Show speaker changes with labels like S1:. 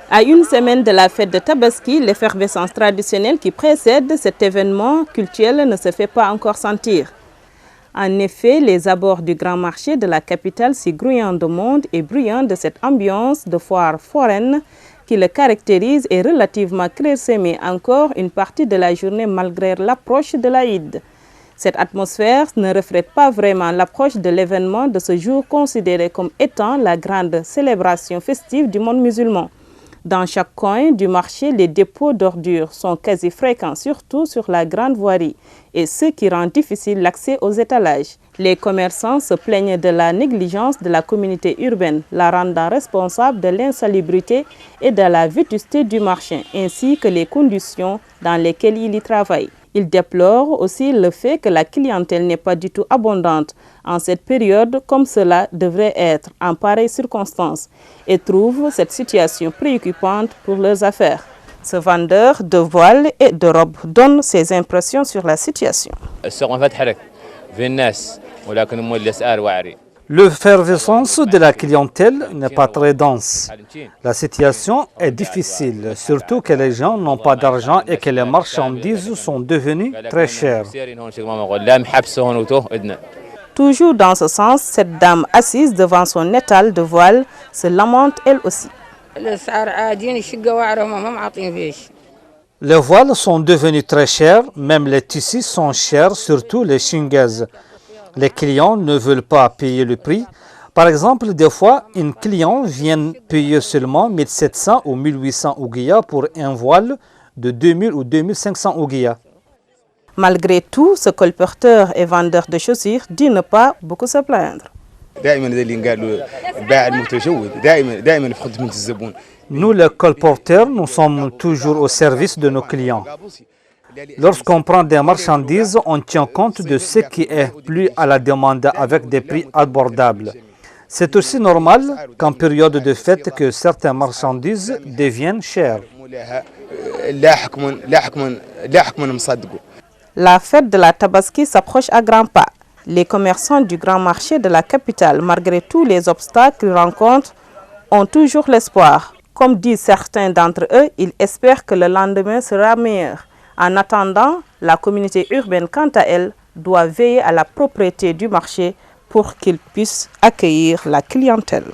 S1: À une semaine de la fête de Tabaski, l'effervescence traditionnelle qui précède cet événement cultuel ne se fait pas encore sentir. En effet, les abords du grand marché de la capitale, si grouillant de monde et bruyant de cette ambiance de foire foraine qui le caractérise, est relativement clairsemée encore une partie de la journée malgré l'approche de l'Aïd. Cette atmosphère ne reflète pas vraiment l'approche de l'événement de ce jour considéré comme étant la grande célébration festive du monde musulman. Dans chaque coin du marché, les dépôts d'ordures sont quasi fréquents, surtout sur la grande voirie, et ce qui rend difficile l'accès aux étalages. Les commerçants se plaignent de la négligence de la communauté urbaine, la rendant responsable de l'insalubrité et de la vétusté du marché, ainsi que les conditions dans lesquelles il y travaille. Il déplore aussi le fait que la clientèle n'est pas du tout abondante en cette période comme cela devrait être en pareille circonstance et trouve cette situation préoccupante pour leurs affaires. Ce vendeur de voiles et de robes donne ses impressions sur la situation.
S2: L'effervescence de la clientèle n'est pas très dense. La situation est difficile, surtout que les gens n'ont pas d'argent et que les marchandises sont devenues très chères.
S1: Toujours dans ce sens, cette dame assise devant son étal de voile se lamente elle aussi.
S2: Les voiles sont devenus très chers, même les tissus sont chers, surtout les chingaises. Les clients ne veulent pas payer le prix. Par exemple, des fois, un client vient payer seulement 1700 ou 1800 ouguiyas pour un voile de 2000 ou 2500 ouguiyas.
S1: Malgré tout, ce colporteur et vendeur de chaussures dit ne pas beaucoup se plaindre.
S2: Nous, les colporteurs, nous sommes toujours au service de nos clients. Lorsqu'on prend des marchandises, on tient compte de ce qui est plus à la demande avec des prix abordables. C'est aussi normal qu'en période de fête que certaines marchandises deviennent chères.
S1: La fête de la Tabaski s'approche à grands pas. Les commerçants du grand marché de la capitale, malgré tous les obstacles qu'ils rencontrent, ont toujours l'espoir. Comme disent certains d'entre eux, ils espèrent que le lendemain sera meilleur. En attendant, la communauté urbaine, quant à elle, doit veiller à la propreté du marché pour qu'il puisse accueillir la clientèle.